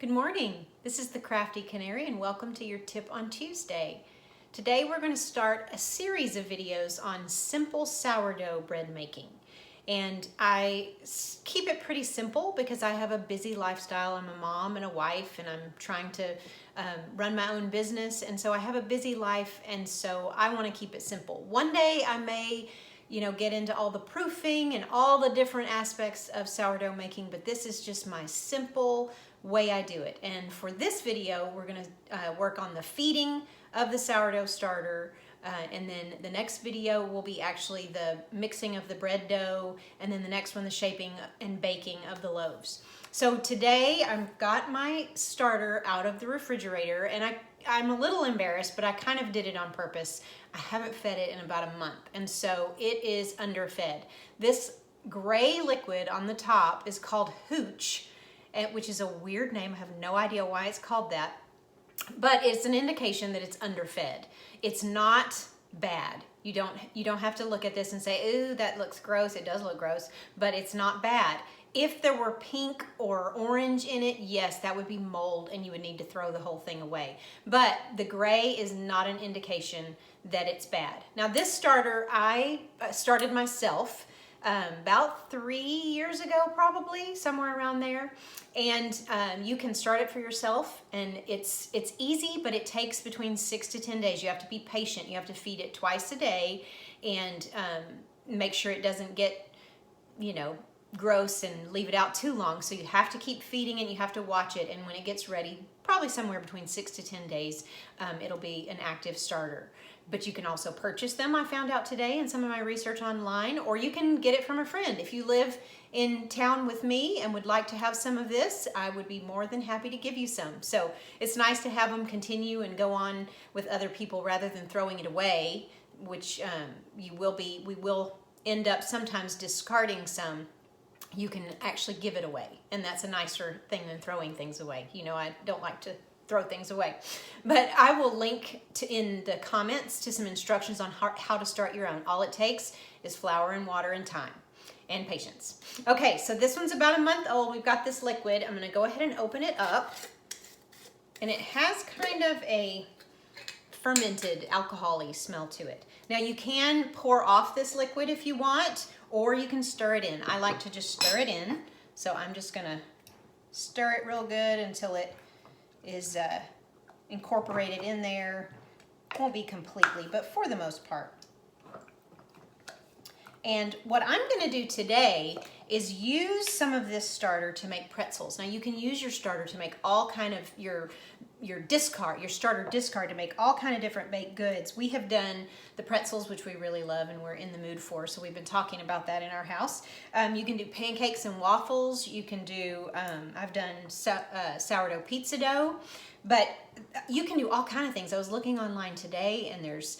Good morning. This is the Crafty Canary and welcome to your Tip on Tuesday. Today we're going to start a series of videos on simple sourdough bread making. And I keep it pretty simple because I have a busy lifestyle. I'm a mom and a wife and I'm trying to run my own business, and so I have a busy life, and so I want to keep it simple. One day I may get into all the proofing and all the different aspects of sourdough making, but this is just my simple way I do it. And for this video, we're going to work on the feeding of the sourdough starter, and then the next video will be actually the mixing of the bread dough, and then the next one the shaping and baking of the loaves. So today I've got my starter out of the refrigerator, and I'm a little embarrassed, but I kind of did it on purpose. I haven't fed it in about a month, and so it is underfed. This gray liquid on the top is called hooch, which is a weird name. I have no idea why it's called that, but it's an indication that it's underfed. It's not bad. You don't have to look at this and say, ooh, that looks gross. It does look gross, but it's not bad. If there were pink or orange in it, yes, that would be mold and you would need to throw the whole thing away. But the gray is not an indication that it's bad. Now this starter, I started myself about 3 years ago, probably, somewhere around there. And you can start it for yourself, and it's easy, but it takes between 6 to 10 days. You have to be patient. You have to feed it twice a day and make sure it doesn't get, gross and leave it out too long. So you have to keep feeding it, you have to watch it, and when it gets ready, probably somewhere between 6 to 10 days, it'll be an active starter. But you can also purchase them, I found out today in some of my research online, or you can get it from a friend. If you live in town with me and would like to have some of this, I would be more than happy to give you some. So it's nice to have them continue and go on with other people rather than throwing it away, which we will end up sometimes discarding some. You can actually give it away, and that's a nicer thing than throwing things away. I don't like to throw things away, but I will link in the comments to some instructions on how to start your own. All it takes is flour and water and time and patience. Okay, so this one's about a month old. We've got this liquid. I'm going to go ahead and open it up, and it has kind of a fermented alcohol-y smell to it. Now you can pour off this liquid if you want, or you can stir it in. I like to just stir it in, so I'm just gonna stir it real good until it is incorporated in there. Won't be completely, but for the most part. And what I'm gonna do today is use some of this starter to make pretzels. Now you can use your starter to make all kind of your starter discard to make all kind of different baked goods. We have done the pretzels, which we really love and we're in the mood for, so we've been talking about that in our house. You can do pancakes and waffles. You can do, I've done sourdough pizza dough, but you can do all kind of things. I was looking online today, and there's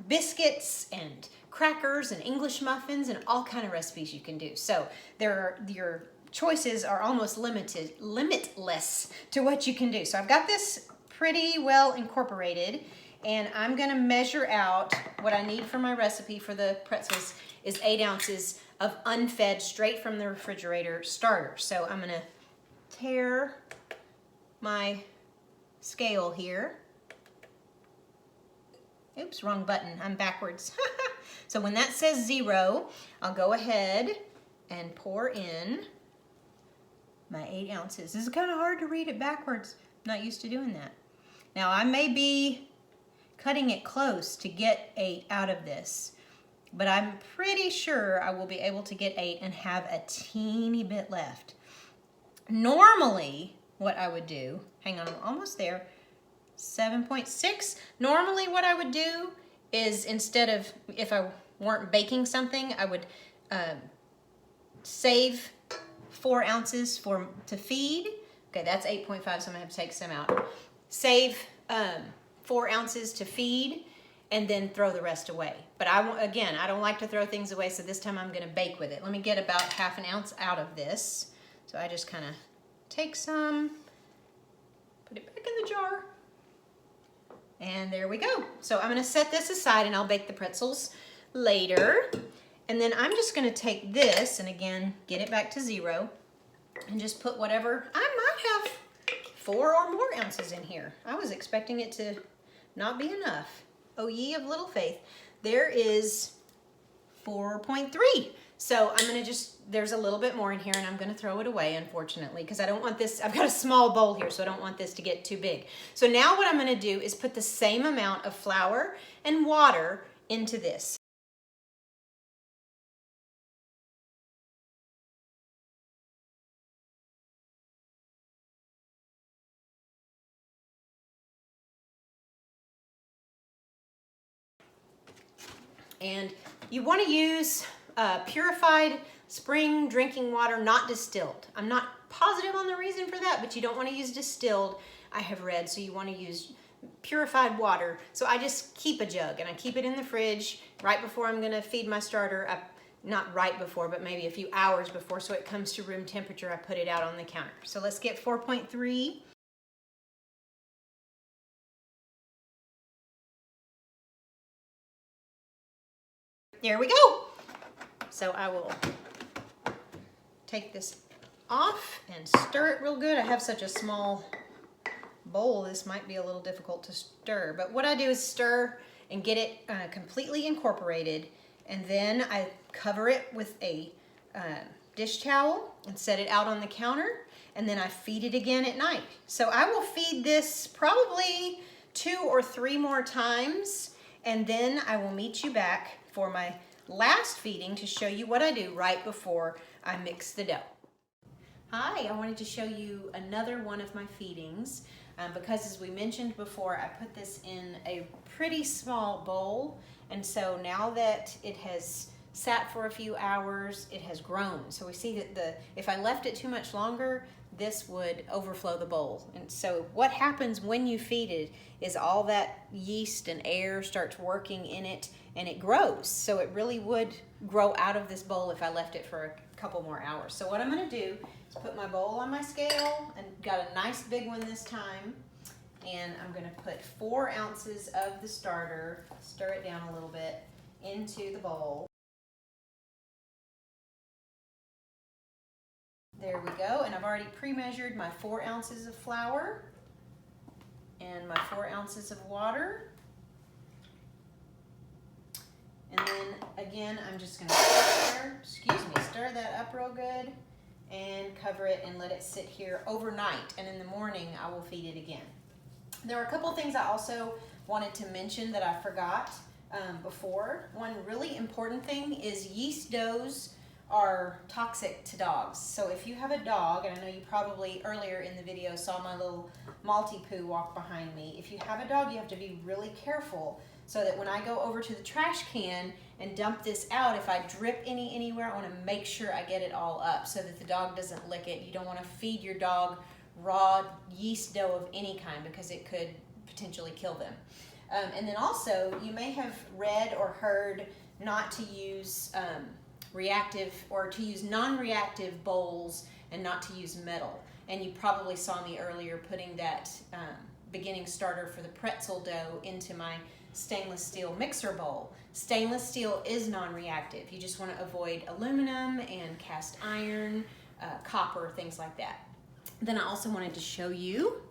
biscuits and crackers and English muffins and all kind of recipes you can do. So your choices are almost limitless to what you can do. So I've got this pretty well incorporated, and I'm gonna measure out what I need for my recipe for the pretzels is 8 ounces of unfed, straight from the refrigerator starter. So I'm gonna tear my scale here. Oops, wrong button, I'm backwards. So when that says 0, I'll go ahead and pour in my 8 ounces. This is kind of hard to read it backwards. I'm not used to doing that. Now I may be cutting it close to get 8 out of this, but I'm pretty sure I will be able to get 8 and have a teeny bit left. Normally, what I would do, hang on, I'm almost there, 7.6. Normally what I would do is, instead of, if I weren't baking something, I would save 4 ounces to feed. Okay, that's 8.5, so I'm gonna have to take some out. Save 4 ounces to feed, and then throw the rest away. But again, I don't like to throw things away, so this time I'm gonna bake with it. Let me get about ½ an ounce out of this. So I just kind of take some, put it back in the jar, and there we go. So I'm gonna set this aside and I'll bake the pretzels later. And then I'm just gonna take this and again, get it back to 0 and just put whatever. I might have 4 or more ounces in here. I was expecting it to not be enough. Oh, ye of little faith. There is 4.3. So I'm gonna there's a little bit more in here and I'm gonna throw it away, unfortunately, because I don't want this, I've got a small bowl here, so I don't want this to get too big. So now what I'm gonna do is put the same amount of flour and water into this. And you want to use purified spring drinking water, not distilled. I'm not positive on the reason for that, but you don't want to use distilled, I have read, so you want to use purified water. So I just keep a jug and I keep it in the fridge right before I'm going to feed my starter. Not right before, but maybe a few hours before, so it comes to room temperature. I put it out on the counter. So let's get 4.3. There we go. So I will take this off and stir it real good. I have such a small bowl, this might be a little difficult to stir. But what I do is stir and get it completely incorporated, and then I cover it with a dish towel and set it out on the counter, and then I feed it again at night. So I will feed this probably 2 or 3 more times, and then I will meet you back for my last feeding to show you what I do right before I mix the dough. Hi, I wanted to show you another one of my feedings because, as we mentioned before, I put this in a pretty small bowl, and so now that it has sat for a few hours, it has grown. So we see that if I left it too much longer, this would overflow the bowl. And so what happens when you feed it is all that yeast and air starts working in it, and it grows. So it really would grow out of this bowl if I left it for a couple more hours. So what I'm gonna do is put my bowl on my scale, and got a nice big one this time, and I'm gonna put 4 ounces of the starter, stir it down a little bit, into the bowl. There we go, and I've already pre-measured my 4 ounces of flour and my 4 ounces of water. And then again, I'm just gonna stir that up real good and cover it and let it sit here overnight. And in the morning, I will feed it again. There are a couple of things I also wanted to mention that I forgot before. One really important thing is yeast doughs are toxic to dogs. So if you have a dog, and I know you probably earlier in the video saw my little Maltipoo walk behind me. If you have a dog, you have to be really careful so that when I go over to the trash can and dump this out, if I drip anywhere, I want to make sure I get it all up so that the dog doesn't lick it. You don't want to feed your dog raw yeast dough of any kind because it could potentially kill them. And then also, you may have read or heard not to use reactive, or to use non-reactive bowls, and not to use metal. And you probably saw me earlier putting that beginning starter for the pretzel dough into my stainless steel mixer bowl. Stainless steel is non-reactive. You just want to avoid aluminum and cast iron, copper, things like that. Then I also wanted to show you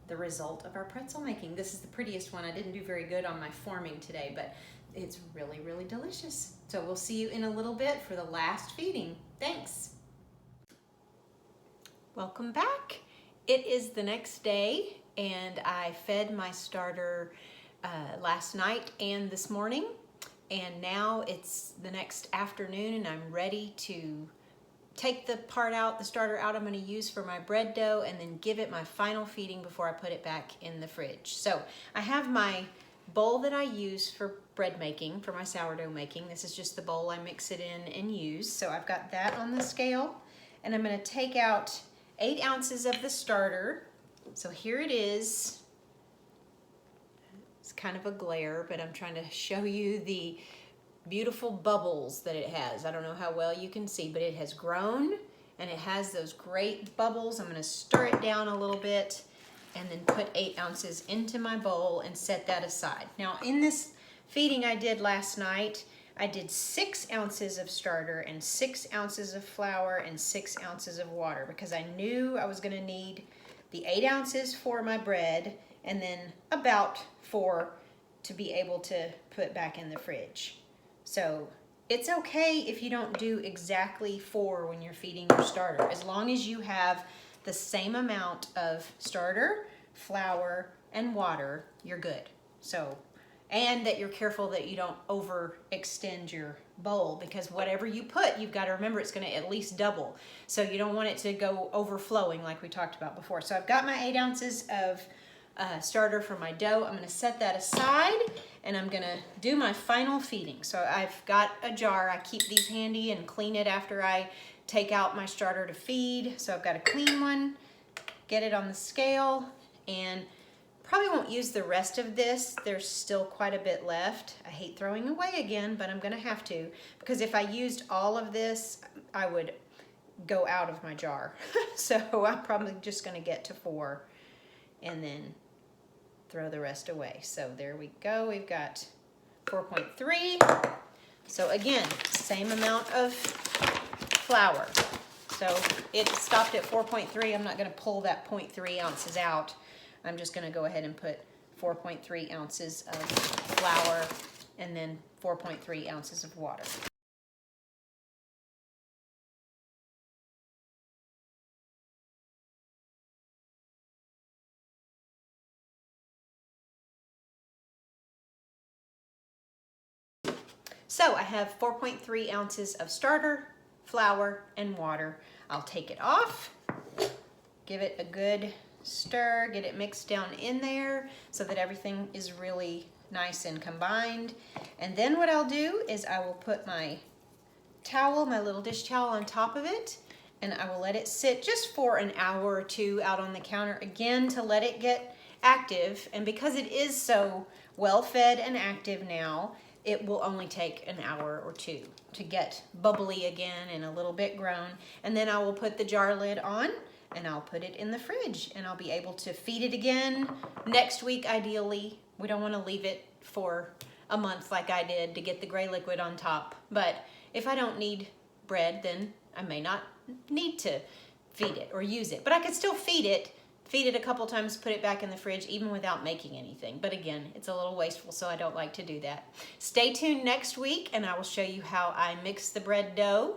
the result of our pretzel making. This is the prettiest one. I didn't do very good on my forming today, but it's really, really delicious. So we'll see you in a little bit for the last feeding. Thanks. Welcome back. It is the next day, and I fed my starter last night and this morning, and now it's the next afternoon, and I'm ready to take the starter out I'm going to use for my bread dough, and then give it my final feeding before I put it back in the fridge. So I have my bowl that I use for bread making, for my sourdough making. This is just the bowl I mix it in and use. So I've got that on the scale, and I'm going to take out 8 ounces of the starter. So here it is. It's kind of a glare, but I'm trying to show you the beautiful bubbles that it has. I don't know how well you can see, but it has grown and it has those great bubbles. I'm going to stir it down a little bit and then put 8 ounces into my bowl and set that aside. Now, in this feeding I did last night, I did 6 ounces of starter and 6 ounces of flour and 6 ounces of water because I knew I was going to need the 8 ounces for my bread and then about 4 to be able to put back in the fridge. So it's okay if you don't do exactly 4 when you're feeding your starter, as long as you have the same amount of starter, flour, and water, you're good. So, and that you're careful that you don't overextend your bowl, because whatever you put, you've got to remember it's going to at least double. So you don't want it to go overflowing like we talked about before. So I've got my 8 ounces of starter for my dough. I'm going to set that aside and I'm going to do my final feeding. So I've got a jar. I keep these handy and clean it after I take out my starter to feed. So I've got a clean one, get it on the scale, and probably won't use the rest of this. There's still quite a bit left. I hate throwing away again, but I'm gonna have to, because if I used all of this, I would go out of my jar. So I'm probably just gonna get to 4 and then throw the rest away. So there we go, we've got 4.3. So again, same amount of flour. So it stopped at 4.3. I'm not gonna pull that 0.3 ounces out. I'm just gonna go ahead and put 4.3 ounces of flour and then 4.3 ounces of water. So I have 4.3 ounces of starter, flour, and water. I'll take it off, give it a good stir, get it mixed down in there so that everything is really nice and combined. And then what I'll do is I will put my towel, my little dish towel, on top of it, and I will let it sit just for an hour or 2 out on the counter again to let it get active. And because it is so well fed and active now, it will only take an hour or 2 to get bubbly again and a little bit grown. And then I will put the jar lid on and I'll put it in the fridge and I'll be able to feed it again next week ideally. We don't want to leave it for a month like I did to get the gray liquid on top. But if I don't need bread, then I may not need to feed it or use it. But I could still feed it a couple times, put it back in the fridge even without making anything. But again, it's a little wasteful, so I don't like to do that. Stay tuned next week and I will show you how I mix the bread dough.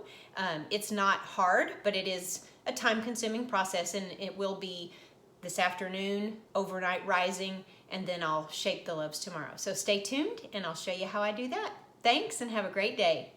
It's not hard, but it is a time-consuming process, and it will be this afternoon, overnight rising, and then I'll shape the loaves tomorrow. So stay tuned and I'll show you how I do that. Thanks and have a great day.